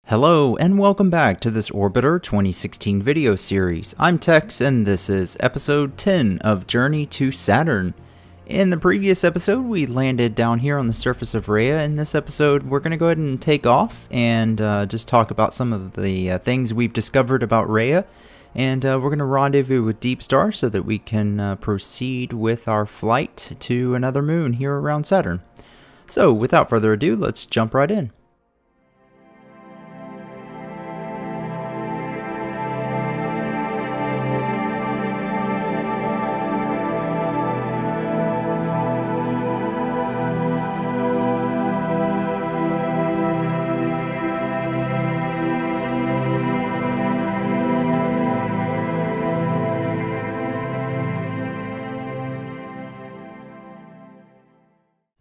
Hello and welcome back to this Orbiter 2016 video series. I'm Tex and this is episode 10 of Journey to Saturn. In the previous episode we landed down here on the surface of Rhea. In this episode we're going to go ahead and take off and just talk about some of the things we've discovered about Rhea. And we're going to rendezvous with Deepstar so that we can proceed with our flight to another moon here around Saturn. So without further ado, let's jump right in.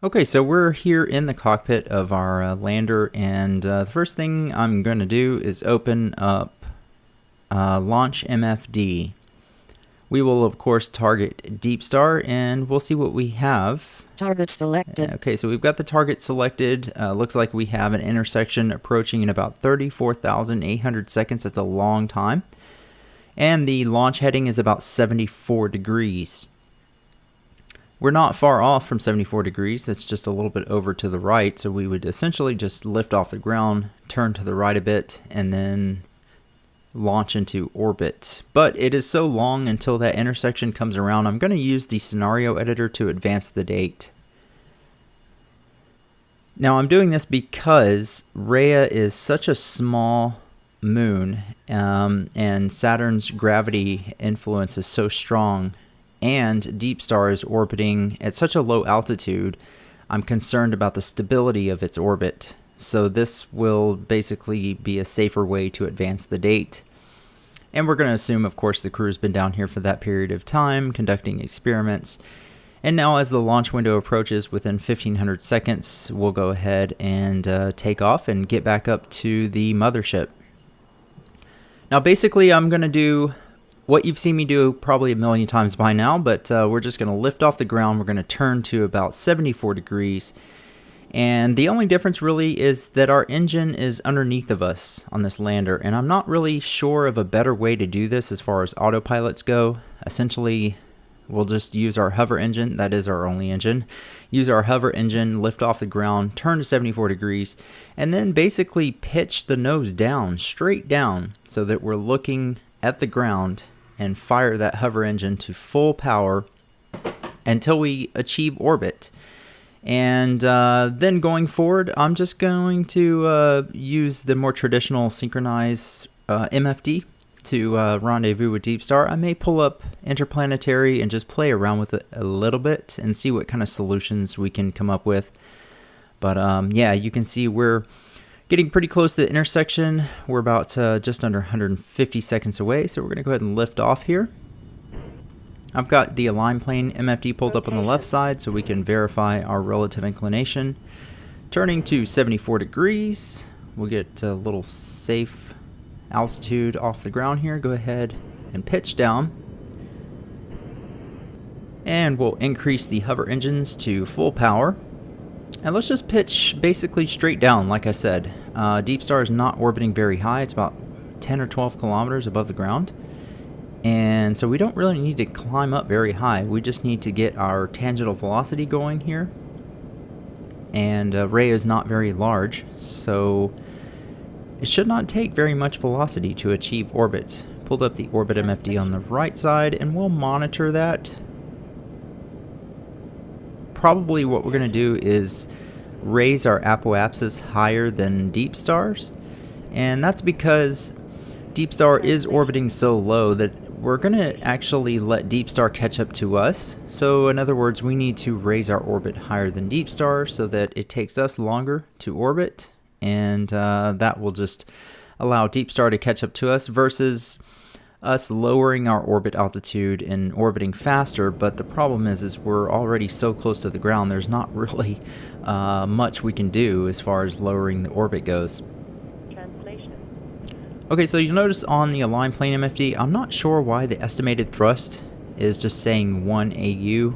Okay, so we're here in the cockpit of our lander, and the first thing I'm going to do is open up Launch MFD. We will, of course, target Deepstar, and we'll see what we have. Target selected. Okay, so we've got the target selected. Looks like we have an intersection approaching in about 34,800 seconds. That's a long time. And the launch heading is about 74 degrees. We're not far off from 74 degrees, it's just a little bit over to the right, so we would essentially just lift off the ground, turn to the right a bit, and then launch into orbit. But it is so long until that intersection comes around, I'm going to use the scenario editor to advance the date. Now I'm doing this because Rhea is such a small moon, and Saturn's gravity influence is so strong, and Deepstar is orbiting at such a low altitude, I'm concerned about the stability of its orbit. So this will basically be a safer way to advance the date. And we're going to assume, of course, the crew's been down here for that period of time, conducting experiments. And now as the launch window approaches within 1500 seconds, we'll go ahead and take off and get back up to the mothership. Now basically I'm going to do what you've seen me do probably a million times by now, but we're just going to lift off the ground. We're going to turn to about 74 degrees. And the only difference really is that our engine is underneath of us on this lander. And I'm not really sure of a better way to do this as far as autopilots go. Essentially, we'll just use our hover engine. That is our only engine. Use our hover engine, lift off the ground, turn to 74 degrees, and then basically pitch the nose down, straight down, so that we're looking at the ground and fire that hover engine to full power until we achieve orbit. And then going forward, I'm just going to use the more traditional synchronized MFD to rendezvous with Deepstar. I may pull up interplanetary and just play around with it a little bit and see what kind of solutions we can come up with. But yeah, you can see we're getting pretty close to the intersection. We're about just under 150 seconds away, so we're going to go ahead and lift off here. I've got the align plane MFD pulled up on the left side so we can verify our relative inclination. Turning to 74 degrees, we'll get a little safe altitude off the ground here. Go ahead and pitch down. And we'll increase the hover engines to full power. And let's just pitch basically straight down, like I said. Deepstar is not orbiting very high. It's about 10 or 12 kilometers above the ground. And so we don't really need to climb up very high. We just need to get our tangential velocity going here. And Rhea is not very large, so it should not take very much velocity to achieve orbit. Pulled up the orbit MFD on the right side, and we'll monitor that. Probably what we're going to do is raise our apoapsis higher than Deepstar's, and that's because Deepstar is orbiting so low that we're going to actually let Deepstar catch up to us. So in other words, we need to raise our orbit higher than Deepstar so that it takes us longer to orbit, and that will just allow Deepstar to catch up to us versus us lowering our orbit altitude and orbiting faster. But the problem is we're already so close to the ground, there's not really much we can do as far as lowering the orbit goes. Translation. Okay, so you'll notice on the align plane MFD, I'm not sure why the estimated thrust is just saying 1 AU,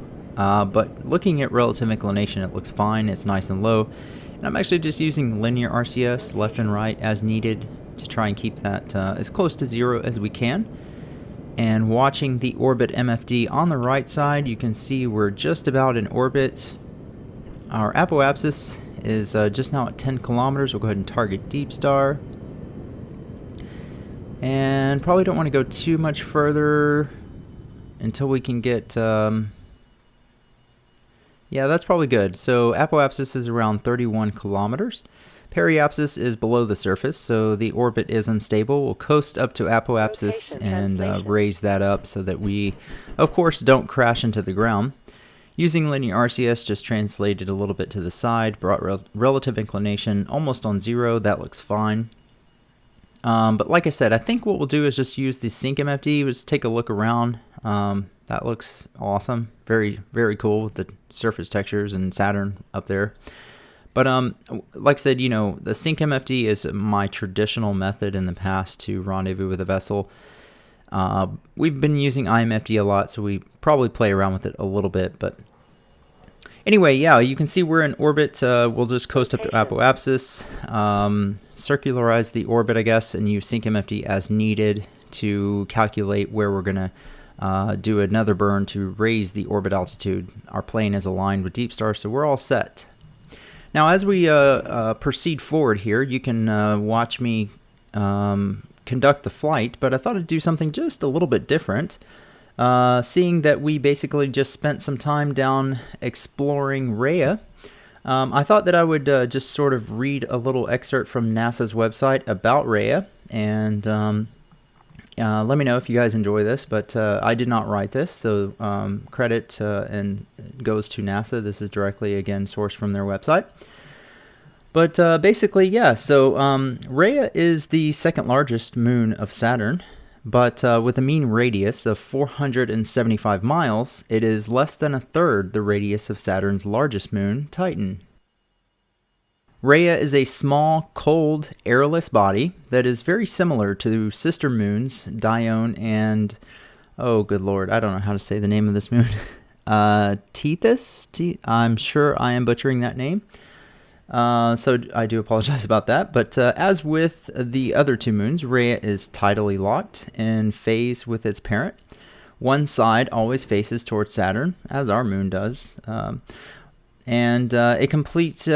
but looking at relative inclination, it looks fine, it's nice and low. And I'm actually just using linear RCS left and right as needed to try and keep that as close to 0 as we can. And watching the orbit MFD on the right side, you can see we're just about in orbit. Our apoapsis is just now at 10 kilometers. We'll go ahead and target Deepstar. And probably don't want to go too much further until we can get... yeah, that's probably good. So apoapsis is around 31 kilometers. Periapsis is below the surface, so the orbit is unstable. We'll coast up to apoapsis and raise that up so that we, of course, don't crash into the ground. Using linear RCS, just translated a little bit to the side, brought relative inclination almost on 0. That looks fine. But like I said, I think what we'll do is just use the sync MFD, just take a look around. That looks awesome. Very, very cool with the surface textures and Saturn up there. But like I said, you know, the sync MFD is my traditional method in the past to rendezvous with a vessel. We've been using IMFD a lot, so we probably play around with it a little bit. But anyway, yeah, you can see we're in orbit. We'll just coast up to apoapsis, circularize the orbit, I guess, and use sync MFD as needed to calculate where we're going to do another burn to raise the orbit altitude. Our plane is aligned with Deepstar, so we're all set. Now, as we proceed forward here, you can watch me conduct the flight, but I thought I'd do something just a little bit different. Seeing that we basically just spent some time down exploring Rhea, I thought that I would just sort of read a little excerpt from NASA's website about Rhea, and let me know if you guys enjoy this, but I did not write this, so credit and goes to NASA. This is directly, again, sourced from their website. But basically, yeah, so Rhea is the second largest moon of Saturn, but with a mean radius of 475 miles, it is less than a third the radius of Saturn's largest moon, Titan. Rhea is a small, cold, airless body that is very similar to sister moons, Dione and, oh good lord, I don't know how to say the name of this moon, Tethys? I'm sure I am butchering that name, so I do apologize about that. But as with the other two moons, Rhea is tidally locked in phase with its parent. One side always faces towards Saturn, as our moon does, and it completes...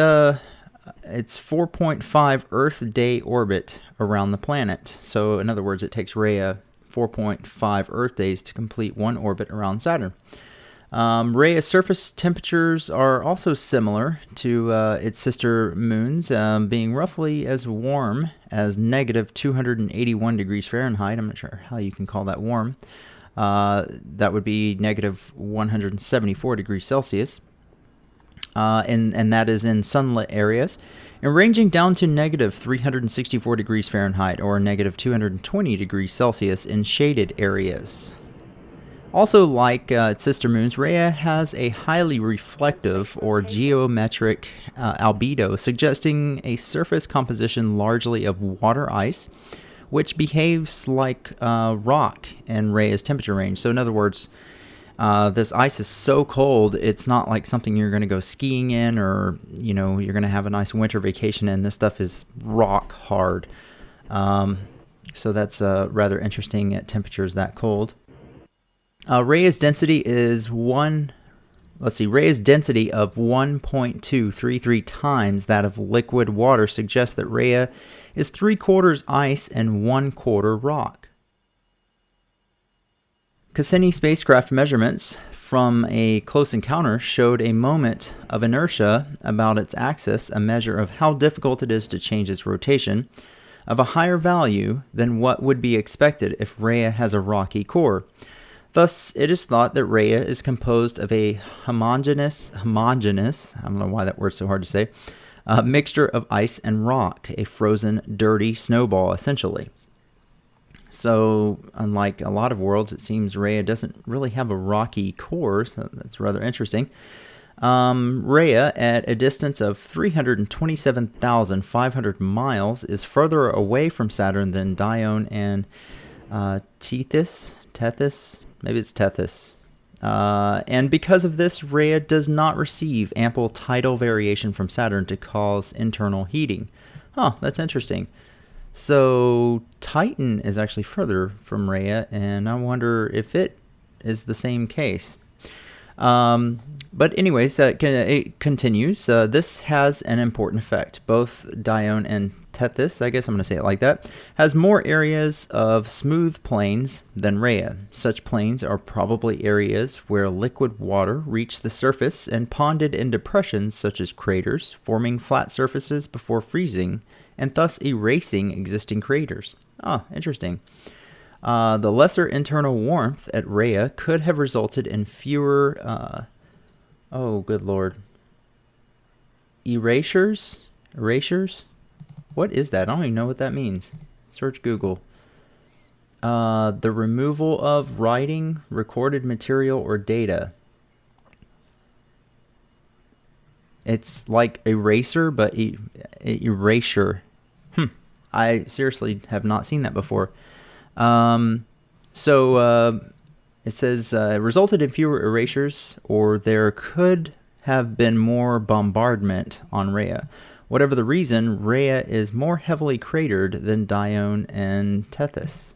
its 4.5 Earth day orbit around the planet. So in other words, it takes Rhea 4.5 Earth days to complete one orbit around Saturn. Rhea's surface temperatures are also similar to its sister moons, being roughly as warm as negative 281 degrees Fahrenheit. I'm not sure how you can call that warm. That would be negative 174 degrees Celsius. And that is in sunlit areas, and ranging down to negative 364 degrees Fahrenheit or negative 220 degrees Celsius in shaded areas. Also, like its sister moons, Rhea has a highly reflective or geometric albedo, suggesting a surface composition largely of water ice, which behaves like rock in Rhea's temperature range. So in other words, this ice is so cold, it's not like something you're going to go skiing in, or, you know, you're going to have a nice winter vacation in. This stuff is rock hard. So that's rather interesting at temperatures that cold. Rhea's density is Rhea's density of 1.233 times that of liquid water suggests that Rhea is 3/4 ice and 1/4 rock. Cassini spacecraft measurements from a close encounter showed a moment of inertia about its axis, a measure of how difficult it is to change its rotation, of a higher value than what would be expected if Rhea has a rocky core. Thus, it is thought that Rhea is composed of a homogeneous, I don't know why that word's so hard to say, mixture of ice and rock, a frozen, dirty snowball, essentially. So, unlike a lot of worlds, it seems Rhea doesn't really have a rocky core, so that's rather interesting. Rhea, at a distance of 327,500 miles, is further away from Saturn than Dione and Tethys, maybe it's Tethys. And because of this, Rhea does not receive ample tidal variation from Saturn to cause internal heating. That's interesting. So Titan is actually further from Rhea, and I wonder if it is the same case. But anyways, it continues. This has an important effect. Both Dione and Tethys, I guess I'm going to say it like that, has more areas of smooth plains than Rhea. Such plains are probably areas where liquid water reached the surface and ponded in depressions such as craters, forming flat surfaces before freezing, and thus erasing existing craters. Interesting. The lesser internal warmth at Rhea could have resulted in fewer, good lord, erasures? What is that? I don't even know what that means. Search Google. The removal of writing, recorded material, or data. It's like eraser, but erasure. I seriously have not seen that before. It says resulted in fewer erasures, or there could have been more bombardment on Rhea. Whatever the reason, Rhea is more heavily cratered than Dione and Tethys.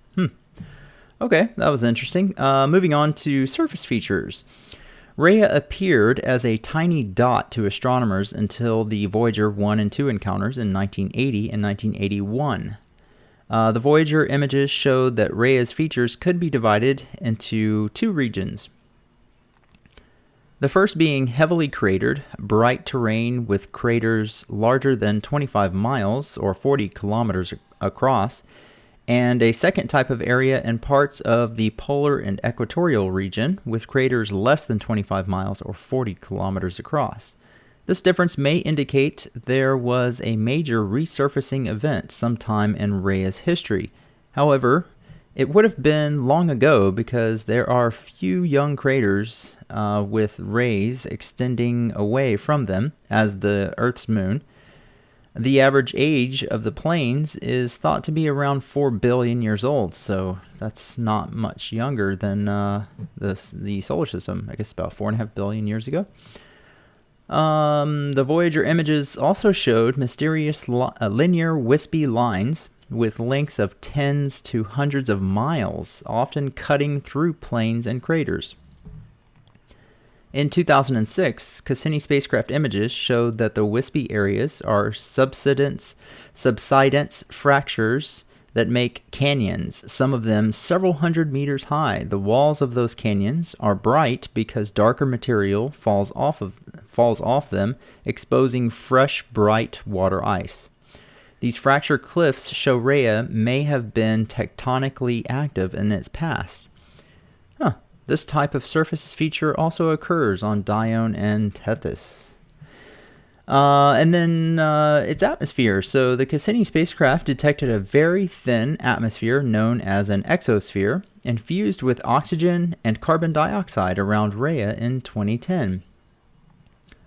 Okay, that was interesting. Moving on to surface features. Rhea appeared as a tiny dot to astronomers until the Voyager 1 and 2 encounters in 1980 and 1981. The Voyager images showed that Rhea's features could be divided into two regions. The first being heavily cratered, bright terrain with craters larger than 25 miles or 40 kilometers across, and a second type of area in parts of the polar and equatorial region with craters less than 25 miles or 40 kilometers across. This difference may indicate there was a major resurfacing event sometime in Rhea's history. However, it would have been long ago because there are few young craters with rays extending away from them as the Earth's moon. The average age of the plains is thought to be around 4 billion years old, so that's not much younger than the solar system. I guess about 4.5 billion years ago. The Voyager images also showed mysterious linear wispy lines with lengths of tens to hundreds of miles, often cutting through plains and craters. In 2006, Cassini spacecraft images showed that the wispy areas are subsidence fractures that make canyons, some of them several hundred meters high. The walls of those canyons are bright because darker material falls off them, exposing fresh, bright water ice. These fracture cliffs show Rhea may have been tectonically active in its past. This type of surface feature also occurs on Dione and Tethys. And then its atmosphere. So the Cassini spacecraft detected a very thin atmosphere known as an exosphere, infused with oxygen and carbon dioxide around Rhea in 2010.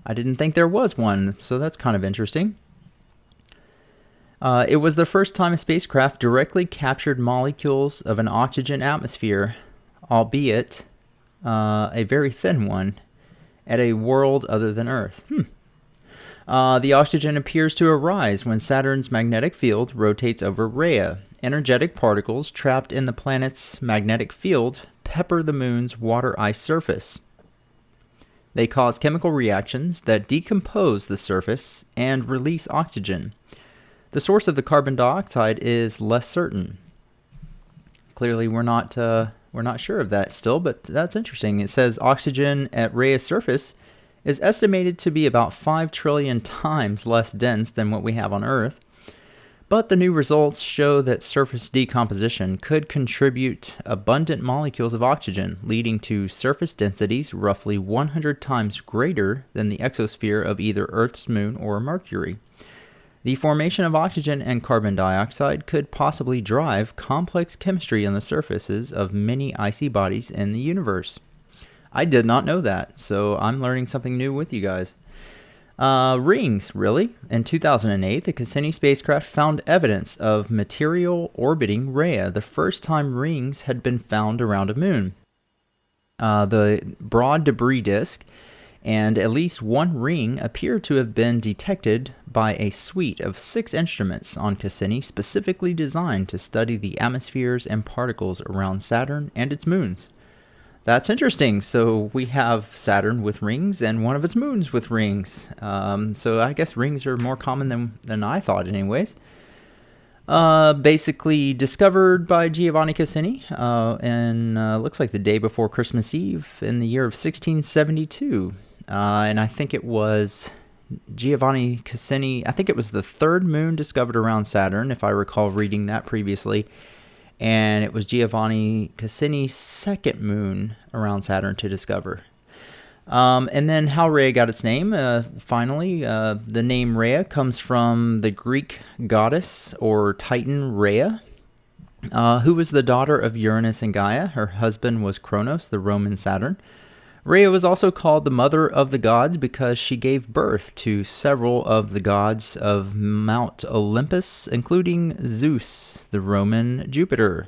I didn't think there was one, so that's kind of interesting. It was the first time a spacecraft directly captured molecules of an oxygen atmosphere, albeit a very thin one, at a world other than Earth. The oxygen appears to arise when Saturn's magnetic field rotates over Rhea. Energetic particles trapped in the planet's magnetic field pepper the moon's water ice surface. They cause chemical reactions that decompose the surface and release oxygen. The source of the carbon dioxide is less certain. Clearly, we're not sure of that still, but that's interesting. It says oxygen at Rhea's surface is estimated to be about 5 trillion times less dense than what we have on Earth. But the new results show that surface decomposition could contribute abundant molecules of oxygen, leading to surface densities roughly 100 times greater than the exosphere of either Earth's moon or Mercury. The formation of oxygen and carbon dioxide could possibly drive complex chemistry on the surfaces of many icy bodies in the universe. I did not know that, so I'm learning something new with you guys. Rings, really? In 2008, the Cassini spacecraft found evidence of material orbiting Rhea, the first time rings had been found around a moon. The broad debris disk and at least one ring appear to have been detected by a suite of 6 instruments on Cassini specifically designed to study the atmospheres and particles around Saturn and its moons. That's interesting. So we have Saturn with rings and one of its moons with rings. So I guess rings are more common than I thought anyways. Basically discovered by Giovanni Cassini, and looks like the day before Christmas Eve in the year of 1672. And I think it was Giovanni Cassini, I think it was the 3rd moon discovered around Saturn, if I recall reading that previously. And it was Giovanni Cassini's 2nd moon around Saturn to discover. And then how Rhea got its name, finally, the name Rhea comes from the Greek goddess or Titan Rhea, who was the daughter of Uranus and Gaia. Her husband was Kronos, the Roman Saturn. Rhea was also called the mother of the gods because she gave birth to several of the gods of Mount Olympus, including Zeus, the Roman Jupiter.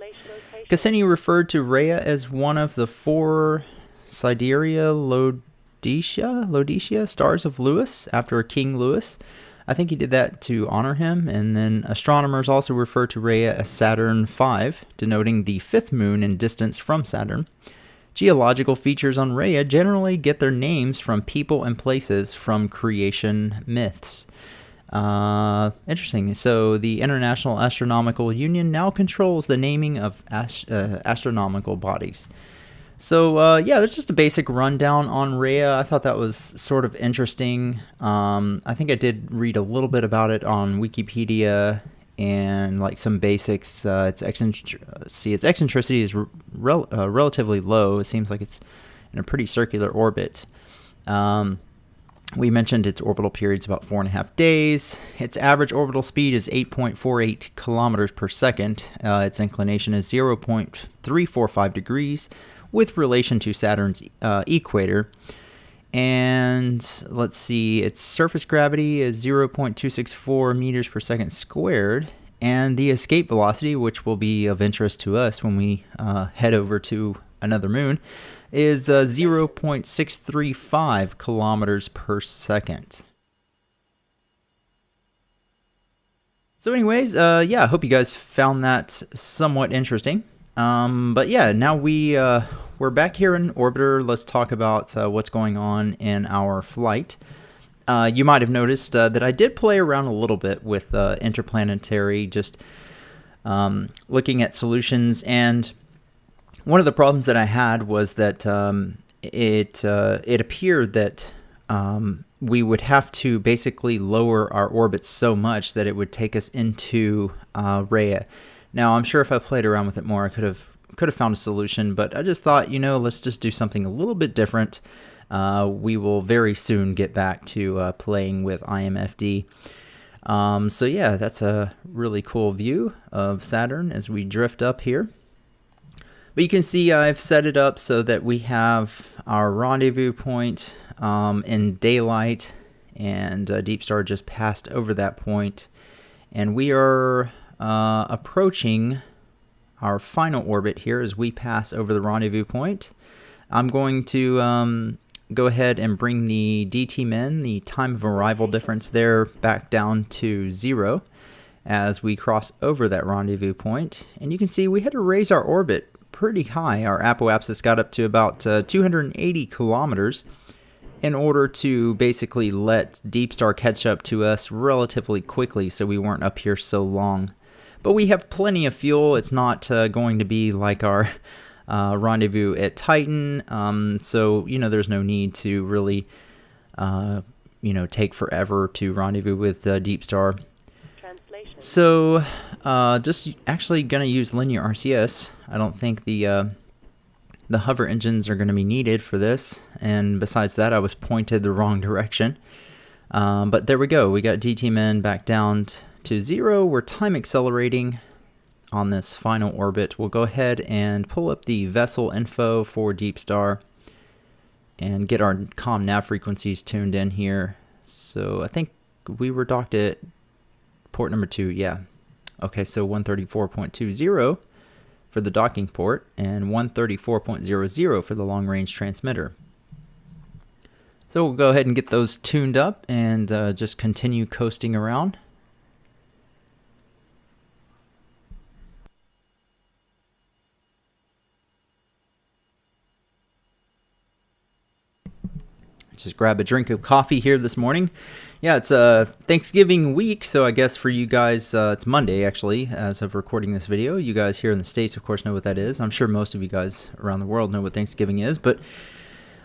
Cassini referred to Rhea as one of the 4 Sidereal Laodicea stars of Louis, after King Louis. I think he did that to honor him. And then astronomers also refer to Rhea as Saturn V, denoting the 5th moon in distance from Saturn. Geological features on Rhea generally get their names from people and places from creation myths. Interesting. So the International Astronomical Union now controls the naming of astronomical bodies. So yeah, that's just a basic rundown on Rhea. I thought that was sort of interesting. I think I did read a little bit about it on Wikipedia and like some basics. Its eccentricity is relatively low. It seems like it's in a pretty circular orbit. We mentioned its orbital period is about 4.5 days. Its average orbital speed is 8.48 kilometers per second. Its inclination is 0.345 degrees with relation to Saturn's equator. And let's see, its surface gravity is 0.264 meters per second squared. And the escape velocity, which will be of interest to us when we head over to another moon, is 0.635 kilometers per second. So anyways, yeah, I hope you guys found that somewhat interesting. But yeah, now we're back here in orbiter. Let's talk about what's going on in our flight. You might have noticed that I did play around a little bit with interplanetary, just looking at solutions. And one of the problems that I had was that it appeared that we would have to basically lower our orbits so much that it would take us into Rhea. Now, I'm sure if I played around with it more, I could have found a solution, but I just thought, let's just do something a little bit different. We will very soon get back to playing with IMFD. So yeah, that's a really cool view of Saturn as we drift up here. But you can see I've set it up so that we have our rendezvous point in daylight, and Deepstar just passed over that point, and we are approaching our final orbit here as we pass over the rendezvous point. I'm going to go ahead and bring the DT min, the time of arrival difference there, back down to 0 as we cross over that rendezvous point. And you can see we had to raise our orbit pretty high. Our apoapsis got up to about 280 kilometers in order to basically let Deepstar catch up to us relatively quickly so we weren't up here so long. But we have plenty of fuel. It's not going to be like our rendezvous at Titan. So, there's no need to really, take forever to rendezvous with Deepstar. So, just actually going to use linear RCS. I don't think the hover engines are going to be needed for this. And besides that, I was pointed the wrong direction. But there we go. We got DT min back down to 0. We're time accelerating on this final orbit. We'll go ahead and pull up the vessel info for Deepstar and get our comm nav frequencies tuned in here. So I think we were docked at port number 2. Yeah. Okay, so 134.20 for the docking port and 134.00 for the long-range transmitter. So we'll go ahead and get those tuned up and just continue coasting around. Just grab a drink of coffee here this morning. Yeah, it's Thanksgiving week, so I guess for you guys, it's Monday actually, as of recording this video. You guys here in the States, of course, know what that is. I'm sure most of you guys around the world know what Thanksgiving is, but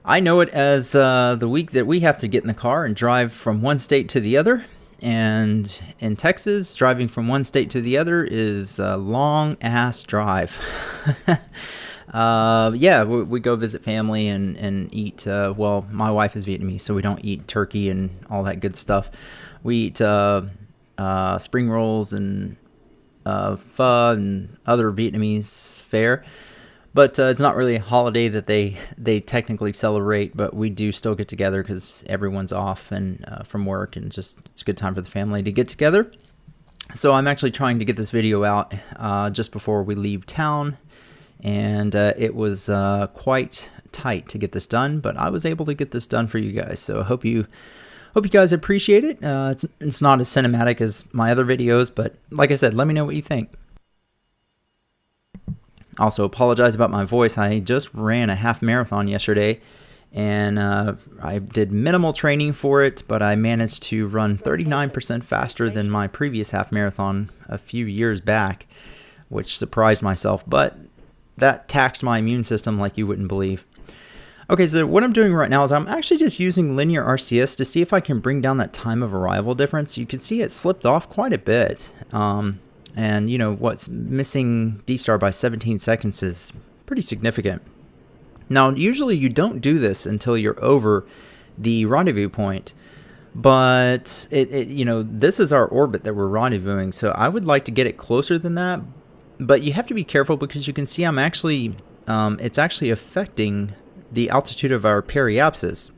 I know it as the week that we have to get in the car and drive from one state to the other. And in Texas, driving from one state to the other is a long-ass drive. Yeah, we go visit family and eat, well, my wife is Vietnamese, so we don't eat turkey and all that good stuff. We eat spring rolls and pho and other Vietnamese fare. But it's not really a holiday that they technically celebrate, but we do still get together because everyone's off and from work, and just it's a good time for the family to get together. So I'm actually trying to get this video out just before we leave town. And it was quite tight to get this done, but I was able to get this done for you guys. So I hope you guys appreciate it. It's not as cinematic as my other videos, but like I said, let me know what you think. Also, apologize about my voice. I just ran a half marathon yesterday, and I did minimal training for it, but I managed to run 39% faster than my previous half marathon a few years back, which surprised myself, but that taxed my immune system like you wouldn't believe. Okay, so what I'm doing right now is I'm actually just using linear RCS to see if I can bring down that time of arrival difference. You can see it slipped off quite a bit. And, you know, what's missing Deepstar by 17 seconds is pretty significant. Now, usually you don't do this until you're over the rendezvous point. But, you know, this is our orbit that we're rendezvousing. So I would like to get it closer than that. But you have to be careful because you can see I'm actually, it's actually affecting the altitude of our periapsis,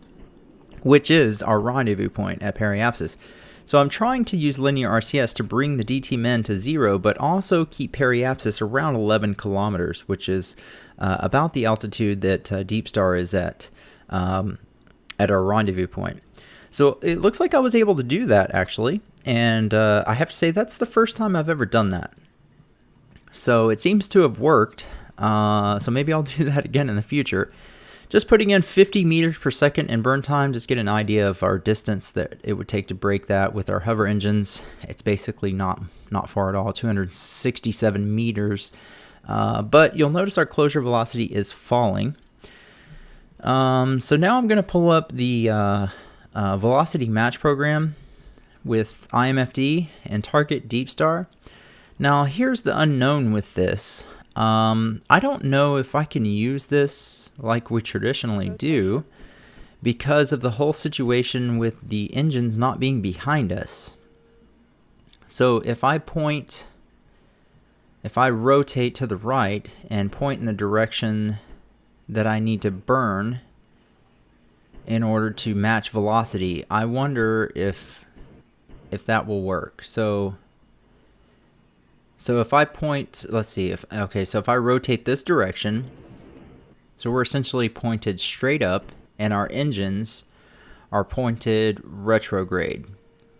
which is our rendezvous point at periapsis. So I'm trying to use linear RCS to bring the DT min to 0, but also keep periapsis around 11 kilometers, which is about the altitude that Deepstar is at our rendezvous point. So it looks like I was able to do that actually, and I have to say that's the first time I've ever done that. So it seems to have worked, so maybe I'll do that again in the future. Just putting in 50 meters per second in burn time, just get an idea of our distance that it would take to break that with our hover engines. It's basically not far at all, 267 meters. But you'll notice our closure velocity is falling. So now I'm going to pull up the velocity match program with IMFD and target Deepstar. Now, here's the unknown with this. I don't know if I can use this like we traditionally do because of the whole situation with the engines not being behind us. So if I rotate to the right and point in the direction that I need to burn in order to match velocity, I wonder if that will work. So if I point, let's see, so if I rotate this direction, so we're essentially pointed straight up and our engines are pointed retrograde,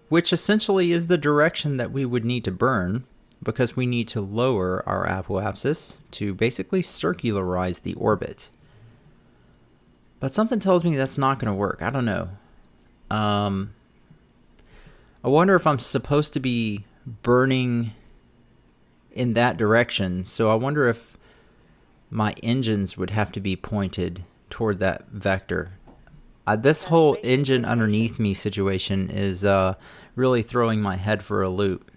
which essentially is the direction that we would need to burn because we need to lower our apoapsis to basically circularize the orbit. But something tells me that's not going to work. I don't know. I wonder if I'm supposed to be burning in that direction, so I wonder if my engines would have to be pointed toward that vector. This whole engine underneath me situation is really throwing my head for a loop.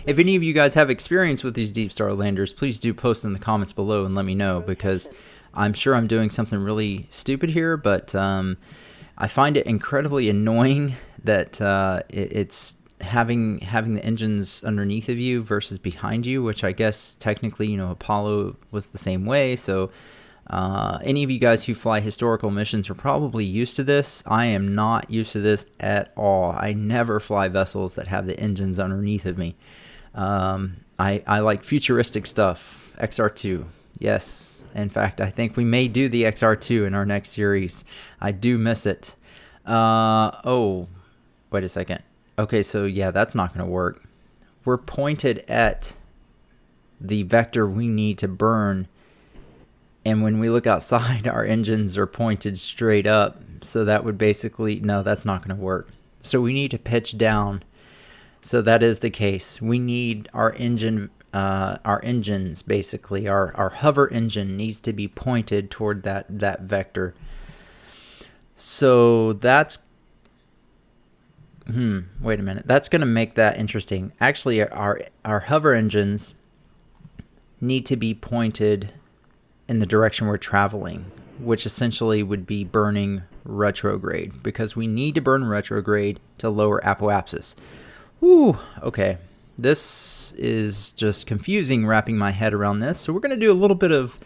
If any of you guys have experience with these Deepstar landers, please do post in the comments below and let me know, because I'm sure I'm doing something really stupid here, but I find it incredibly annoying that it's having the engines underneath of you versus behind you, which I guess technically, you know, Apollo was the same way. So any of you guys who fly historical missions are probably used to this. I am not used to this at all. I never fly vessels that have the engines underneath of me. I like futuristic stuff, XR2. Yes. In fact, I think we may do the XR2 in our next series. I do miss it. Oh, wait a second. Okay, so yeah, that's not going to work. We're pointed at the vector we need to burn. And when we look outside, our engines are pointed straight up. So that would basically, no, that's not going to work. So we need to pitch down. So that is the case. We need our engines, basically. Our hover engine needs to be pointed toward that vector. So that's, wait a minute. That's going to make that interesting. Actually, our hover engines need to be pointed in the direction we're traveling, which essentially would be burning retrograde, because we need to burn retrograde to lower apoapsis. Whew, okay. This is just confusing wrapping my head around this. So we're going to do a little bit of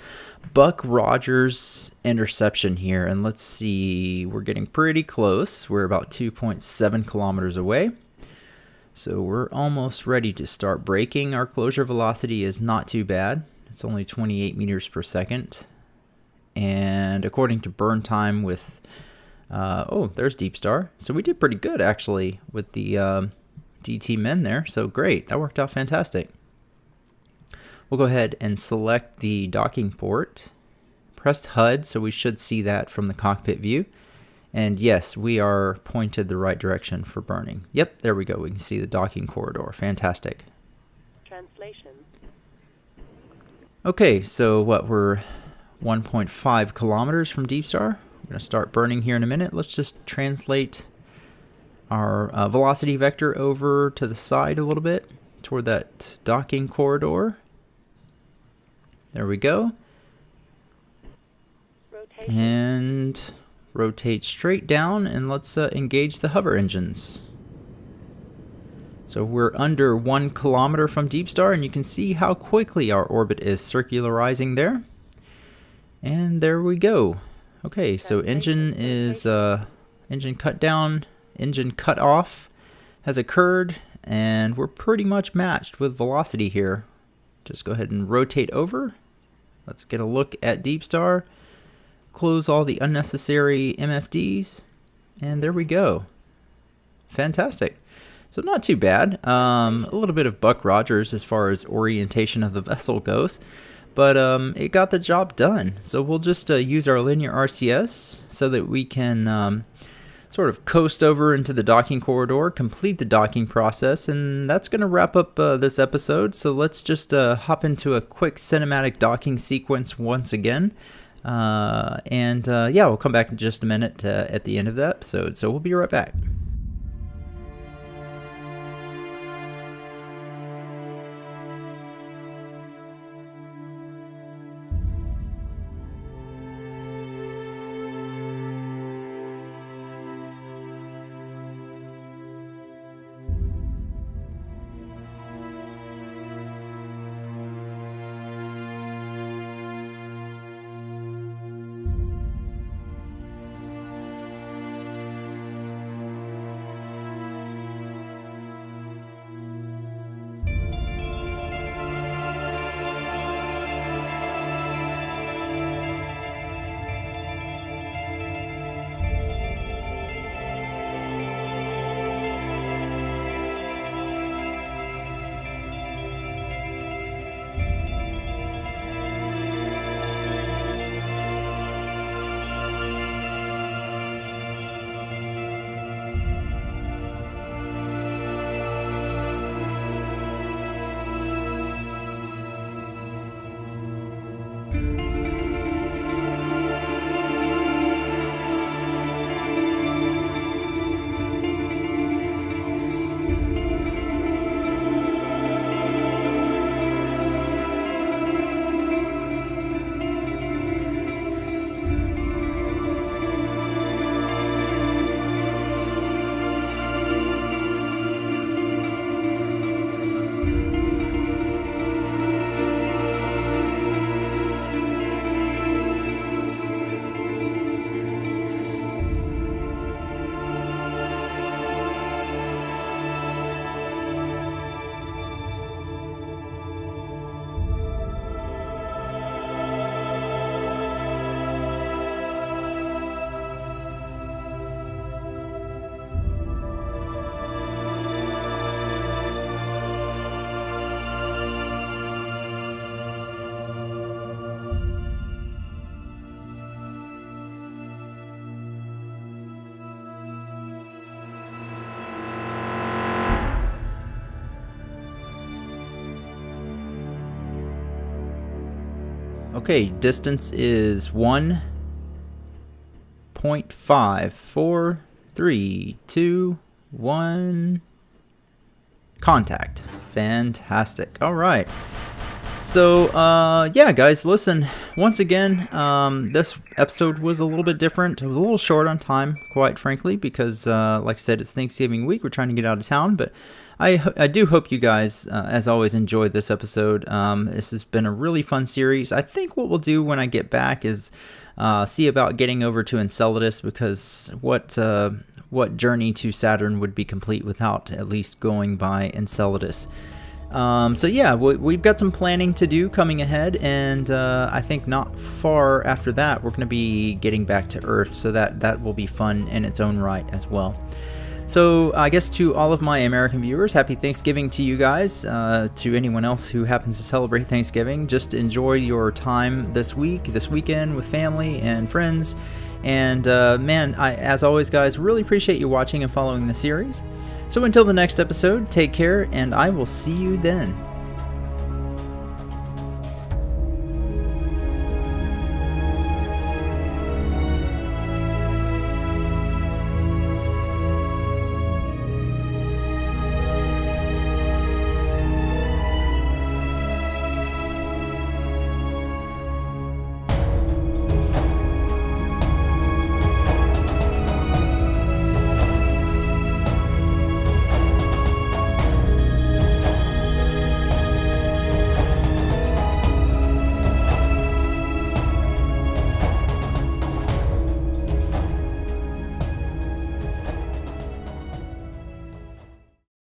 Buck Rogers interception here. And let's see, we're getting pretty close. We're about 2.7 kilometers away. So we're almost ready to start braking. Our closure velocity is not too bad. It's only 28 meters per second. And according to burn time with, there's Deepstar. So we did pretty good actually with the DT men there. So great, that worked out fantastic. We'll go ahead and select the docking port. Pressed HUD, so we should see that from the cockpit view. And yes, we are pointed the right direction for burning. Yep, there we go. We can see the docking corridor. Fantastic. Translation. Okay, so we're 1.5 kilometers from Deepstar. We're going to start burning here in a minute. Let's just translate our velocity vector over to the side a little bit toward that docking corridor. There we go. Rotation. And rotate straight down, and let's engage the hover engines. So we're under 1 kilometer from Deepstar, and you can see how quickly our orbit is circularizing there. And there we go. Okay, so engine is engine cut down, engine cut off has occurred, and we're pretty much matched with velocity here. Just go ahead and rotate over. Let's get a look at Deepstar. Close all the unnecessary MFDs, and there we go. Fantastic. So not too bad. A little bit of Buck Rogers as far as orientation of the vessel goes, but it got the job done. So we'll just use our linear RCS so that we can sort of coast over into the docking corridor, complete the docking process, and that's going to wrap up this episode. So let's just hop into a quick cinematic docking sequence once again. We'll come back in just a minute at the end of the episode. So we'll be right back. Okay, distance is 1.5. 4, 3, 2, 1. Contact. Fantastic. All right. So, yeah, guys, listen, once again, this episode was a little bit different. It was a little short on time, quite frankly, because, like I said, it's Thanksgiving week. We're trying to get out of town, but I do hope you guys, as always, enjoyed this episode. This has been a really fun series. I think what we'll do when I get back is see about getting over to Enceladus, because what journey to Saturn would be complete without at least going by Enceladus. So yeah, we've got some planning to do coming ahead, and I think not far after that we're going to be getting back to Earth, so that will be fun in its own right as well. So I guess to all of my American viewers, happy Thanksgiving to you guys. To anyone else who happens to celebrate Thanksgiving, just enjoy your time this weekend with family and friends. And man, as always, guys, really appreciate you watching and following the series. So until the next episode, take care, and I will see you then.